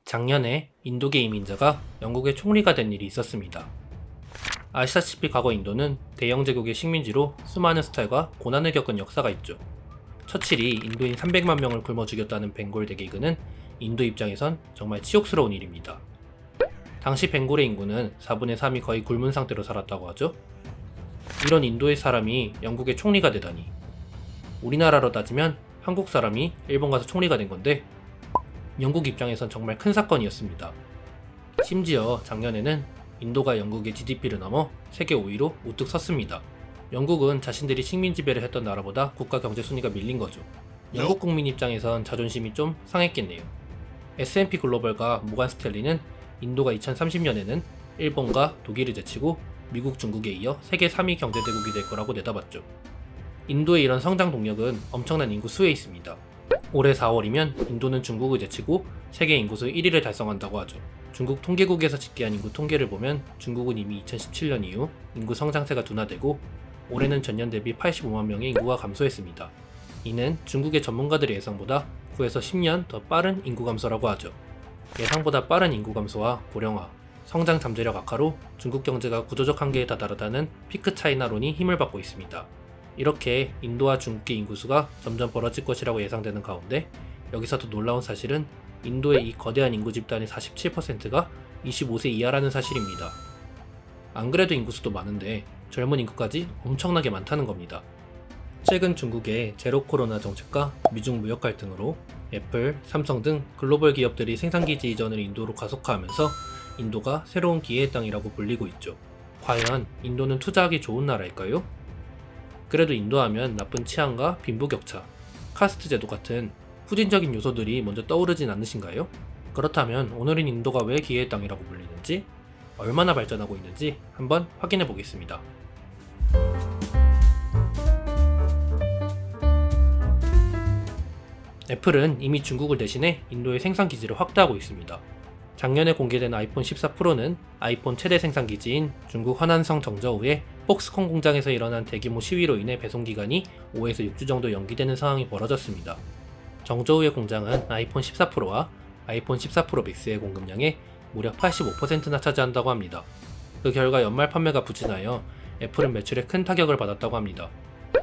작년에 인도계 이민자가 영국의 총리가 된 일이 있었습니다. 아시다시피 과거 인도는 대영 제국의 식민지로 수많은 스타일과 고난을 겪은 역사가 있죠. 처칠이 인도인 300만 명을 굶어 죽였다는 벵골 대개그는 인도 입장에선 정말 치욕스러운 일입니다. 당시 벵골의 인구는 4분의 3이 거의 굶은 상태로 살았다고 하죠. 이런 인도의 사람이 영국의 총리가 되다니. 우리나라로 따지면 한국 사람이 일본 가서 총리가 된 건데 영국 입장에선 정말 큰 사건이었습니다. 심지어 작년에는 인도가 영국의 GDP를 넘어 세계 5위로 우뚝 섰습니다. 영국은 자신들이 식민 지배를 했던 나라보다 국가 경제 순위가 밀린 거죠. 영국 국민 입장에선 자존심이 좀 상했겠네요. S&P 글로벌과 모간 스탠리는 인도가 2030년에는 일본과 독일을 제치고 미국, 중국에 이어 세계 3위 경제대국이 될 거라고 내다봤죠. 인도의 이런 성장 동력은 엄청난 인구 수에 있습니다. 올해 4월이면 인도는 중국을 제치고 세계 인구수 1위를 달성한다고 하죠. 중국 통계국에서 집계한 인구 통계를 보면 중국은 이미 2017년 이후 인구 성장세가 둔화되고 올해는 전년 대비 85만 명의 인구가 감소했습니다. 이는 중국의 전문가들의 예상보다 9에서 10년 더 빠른 인구 감소라고 하죠. 예상보다 빠른 인구 감소와 고령화, 성장 잠재력 악화로 중국 경제가 구조적 한계에 다다르다는 피크 차이나론이 힘을 받고 있습니다. 이렇게 인도와 중국의 인구수가 점점 벌어질 것이라고 예상되는 가운데 여기서 더 놀라운 사실은 인도의 이 거대한 인구 집단의 47%가 25세 이하라는 사실입니다. 안 그래도 인구수도 많은데 젊은 인구까지 엄청나게 많다는 겁니다. 최근 중국의 제로 코로나 정책과 미중 무역 갈등으로 애플, 삼성 등 글로벌 기업들이 생산기지 이전을 인도로 가속화하면서 인도가 새로운 기회의 땅이라고 불리고 있죠. 과연 인도는 투자하기 좋은 나라일까요? 그래도 인도하면 나쁜 치안과 빈부격차, 카스트 제도 같은 후진적인 요소들이 먼저 떠오르진 않으신가요? 그렇다면 오늘은 인도가 왜 기회의 땅이라고 불리는지, 얼마나 발전하고 있는지 한번 확인해 보겠습니다. 애플은 이미 중국을 대신해 인도의 생산 기지를 확대하고 있습니다. 작년에 공개된 아이폰 14 프로는 아이폰 최대 생산 기지인 중국 화난성 정저우의 폭스콘 공장에서 일어난 대규모 시위로 인해 배송 기간이 5에서 6주 정도 연기되는 상황이 벌어졌습니다. 정저우의 공장은 아이폰 14 프로와 아이폰 14 프로 맥스의 공급량의 무려 85%나 차지한다고 합니다. 그 결과 연말 판매가 부진하여 애플은 매출에 큰 타격을 받았다고 합니다.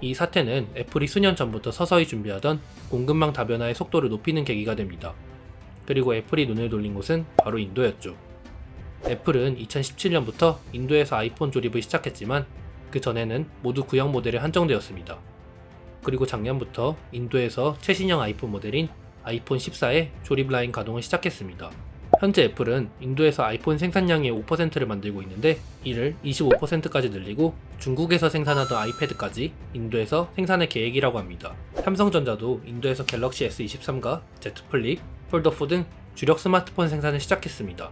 이 사태는 애플이 수년 전부터 서서히 준비하던 공급망 다변화의 속도를 높이는 계기가 됩니다. 그리고 애플이 눈을 돌린 곳은 바로 인도였죠. 애플은 2017년부터 인도에서 아이폰 조립을 시작했지만 그 전에는 모두 구형 모델에 한정되었습니다. 그리고 작년부터 인도에서 최신형 아이폰 모델인 아이폰 14의 조립 라인 가동을 시작했습니다. 현재 애플은 인도에서 아이폰 생산량의 5%를 만들고 있는데 이를 25%까지 늘리고 중국에서 생산하던 아이패드까지 인도에서 생산할 계획이라고 합니다. 삼성전자도 인도에서 갤럭시 S23과 Z 플립, 폴더4 등 주력 스마트폰 생산을 시작했습니다.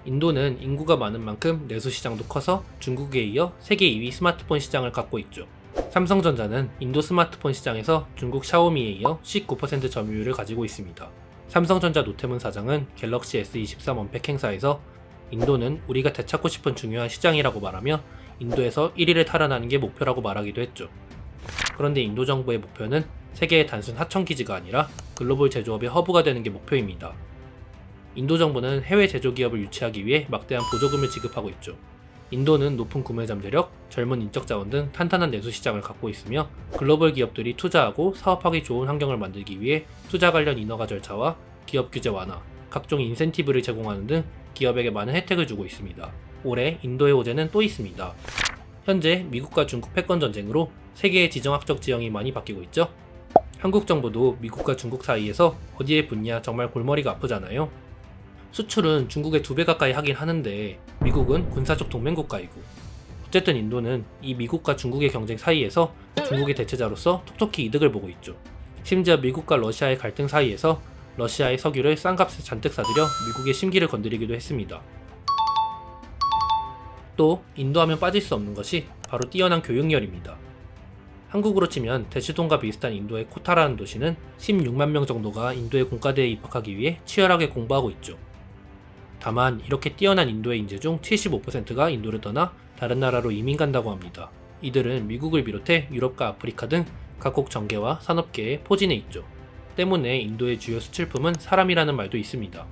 인도는 인구가 많은 만큼 내수 시장도 커서 중국에 이어 세계 2위 스마트폰 시장을 갖고 있죠. 삼성전자는 인도 스마트폰 시장에서 중국 샤오미에 이어 19% 점유율을 가지고 있습니다. 삼성전자 노태문 사장은 갤럭시 S23 언팩 행사에서 인도는 우리가 되찾고 싶은 중요한 시장이라고 말하며 인도에서 1위를 탈환하는 게 목표라고 말하기도 했죠. 그런데 인도 정부의 목표는 세계의 단순 하청기지가 아니라 글로벌 제조업의 허브가 되는 게 목표입니다. 인도 정부는 해외 제조기업을 유치하기 위해 막대한 보조금을 지급하고 있죠. 인도는 높은 구매 잠재력, 젊은 인적 자원 등 탄탄한 내수 시장을 갖고 있으며 글로벌 기업들이 투자하고 사업하기 좋은 환경을 만들기 위해 투자 관련 인허가 절차와 기업 규제 완화, 각종 인센티브를 제공하는 등 기업에게 많은 혜택을 주고 있습니다. 올해 인도의 호재는 또 있습니다. 현재 미국과 중국 패권 전쟁으로 세계의 지정학적 지형이 많이 바뀌고 있죠. 한국 정부도 미국과 중국 사이에서 어디에 붙냐 정말 골머리가 아프잖아요. 수출은 중국의 2배 가까이 하긴 하는데 미국은 군사적 동맹국가이고 어쨌든 인도는 이 미국과 중국의 경쟁 사이에서 중국의 대체자로서 톡톡히 이득을 보고 있죠. 심지어 미국과 러시아의 갈등 사이에서 러시아의 석유를 싼 값에 잔뜩 사들여 미국의 심기를 건드리기도 했습니다. 또 인도하면 빠질 수 없는 것이 바로 뛰어난 교육열입니다. 한국으로 치면 대치동과 비슷한 인도의 코타라는 도시는 16만 명 정도가 인도의 공과대에 입학하기 위해 치열하게 공부하고 있죠. 다만 이렇게 뛰어난 인도의 인재 중 75%가 인도를 떠나 다른 나라로 이민 간다고 합니다. 이들은 미국을 비롯해 유럽과 아프리카 등 각국 정계와 산업계에 포진해 있죠. 때문에 인도의 주요 수출품은 사람이라는 말도 있습니다.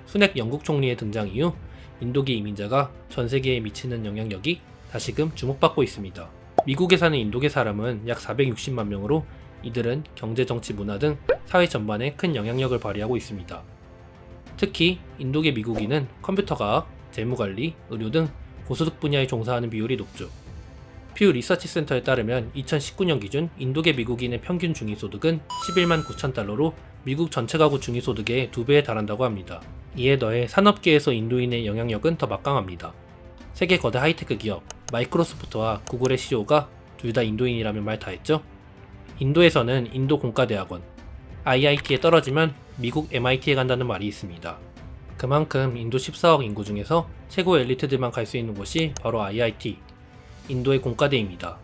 수넥 영국 총리의 등장 이후 인도계 이민자가 전 세계에 미치는 영향력이 다시금 주목받고 있습니다. 미국에 사는 인도계 사람은 약 460만 명으로 이들은 경제, 정치, 문화 등 사회 전반에 큰 영향력을 발휘하고 있습니다. 특히 인도계 미국인은 컴퓨터과학, 재무관리, 의료 등 고소득 분야에 종사하는 비율이 높죠. 퓨 리서치 센터에 따르면 2019년 기준 인도계 미국인의 평균 중위소득은 11만 9천 달러로 미국 전체 가구 중위소득의 2배에 달한다고 합니다. 이에 더해 산업계에서 인도인의 영향력은 더 막강합니다. 세계 거대 하이테크 기업 마이크로소프트와 구글의 CEO가 둘 다 인도인이라면 말 다했죠? 인도에서는 인도 공과대학원 IIT에 떨어지면 미국 MIT에 간다는 말이 있습니다. 그만큼 인도 14억 인구 중에서 최고 엘리트들만 갈 수 있는 곳이 바로 IIT, 인도의 공과대입니다.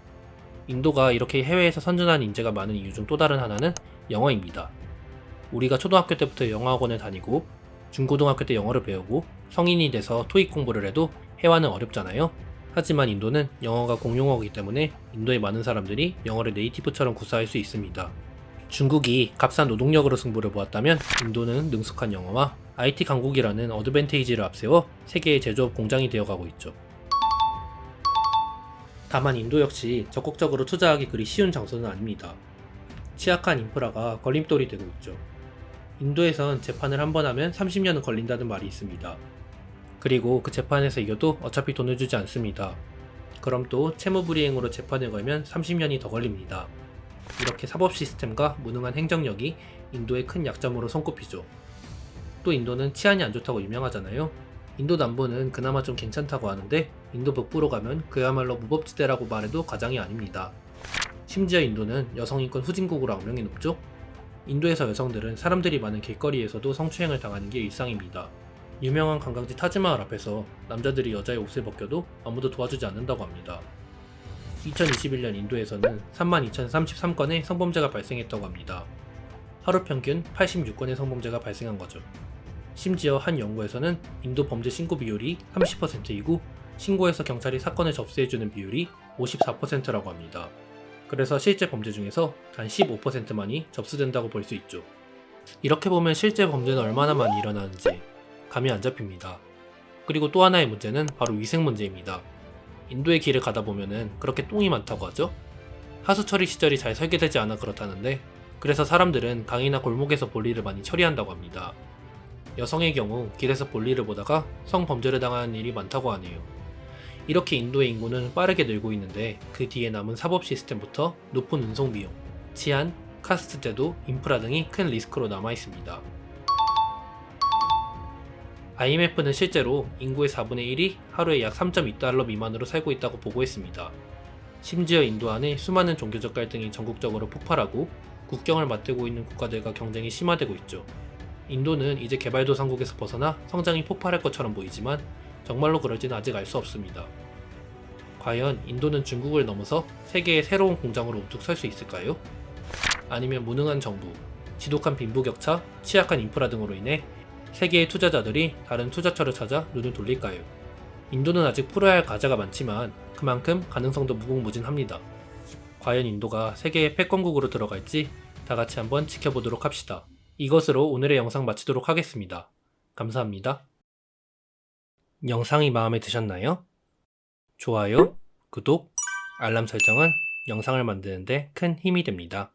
인도가 이렇게 해외에서 선전한 인재가 많은 이유 중 또 다른 하나는 영어입니다. 우리가 초등학교 때부터 영어학원을 다니고 중고등학교 때 영어를 배우고 성인이 돼서 토익 공부를 해도 회화는 어렵잖아요. 하지만 인도는 영어가 공용어이기 때문에 인도의 많은 사람들이 영어를 네이티브처럼 구사할 수 있습니다. 중국이 값싼 노동력으로 승부를 보았다면 인도는 능숙한 영어와 IT 강국이라는 어드밴테이지를 앞세워 세계의 제조업 공장이 되어가고 있죠. 다만 인도 역시 적극적으로 투자하기 그리 쉬운 장소는 아닙니다. 취약한 인프라가 걸림돌이 되고 있죠. 인도에선 재판을 한 번 하면 30년은 걸린다는 말이 있습니다. 그리고 그 재판에서 이겨도 어차피 돈을 주지 않습니다. 그럼 또 채무불이행으로 재판을 걸면 30년이 더 걸립니다. 이렇게 사법 시스템과 무능한 행정력이 인도의 큰 약점으로 손꼽히죠. 또 인도는 치안이 안 좋다고 유명하잖아요. 인도 남부는 그나마 좀 괜찮다고 하는데 인도 북부로 가면 그야말로 무법지대라고 말해도 과장이 아닙니다. 심지어 인도는 여성인권 후진국으로 악명이 높죠. 인도에서 여성들은 사람들이 많은 길거리에서도 성추행을 당하는 게 일상입니다. 유명한 관광지 타지마할 앞에서 남자들이 여자의 옷을 벗겨도 아무도 도와주지 않는다고 합니다. 2021년 인도에서는 32,033건의 성범죄가 발생했다고 합니다. 하루 평균 86건의 성범죄가 발생한 거죠. 심지어 한 연구에서는 인도 범죄 신고 비율이 30%이고 신고해서 경찰이 사건을 접수해주는 비율이 54%라고 합니다. 그래서 실제 범죄 중에서 단 15%만이 접수된다고 볼 수 있죠. 이렇게 보면 실제 범죄는 얼마나 많이 일어나는지 감이 안 잡힙니다. 그리고 또 하나의 문제는 바로 위생 문제입니다. 인도의 길을 가다 보면은 그렇게 똥이 많다고 하죠? 하수 처리 시설이 잘 설계되지 않아 그렇다는데 그래서 사람들은 강이나 골목에서 볼일을 많이 처리한다고 합니다. 여성의 경우 길에서 볼일을 보다가 성범죄를 당하는 일이 많다고 하네요. 이렇게 인도의 인구는 빠르게 늘고 있는데 그 뒤에 남은 사법 시스템부터 높은 운송 비용, 치안, 카스트 제도, 인프라 등이 큰 리스크로 남아 있습니다. IMF는 실제로 인구의 4분의 1이 하루에 약 3.2달러 미만으로 살고 있다고 보고했습니다. 심지어 인도 안에 수많은 종교적 갈등이 전국적으로 폭발하고 국경을 맞대고 있는 국가들과 경쟁이 심화되고 있죠. 인도는 이제 개발도상국에서 벗어나 성장이 폭발할 것처럼 보이지만 정말로 그럴지는 아직 알 수 없습니다. 과연 인도는 중국을 넘어서 세계의 새로운 공장으로 우뚝 설 수 있을까요? 아니면 무능한 정부, 지독한 빈부격차, 취약한 인프라 등으로 인해 세계의 투자자들이 다른 투자처를 찾아 눈을 돌릴까요? 인도는 아직 풀어야 할 과제가 많지만 그만큼 가능성도 무궁무진합니다. 과연 인도가 세계의 패권국으로 들어갈지 다같이 한번 지켜보도록 합시다. 이것으로 오늘의 영상 마치도록 하겠습니다. 감사합니다. 영상이 마음에 드셨나요? 좋아요, 구독, 알람 설정은 영상을 만드는데 큰 힘이 됩니다.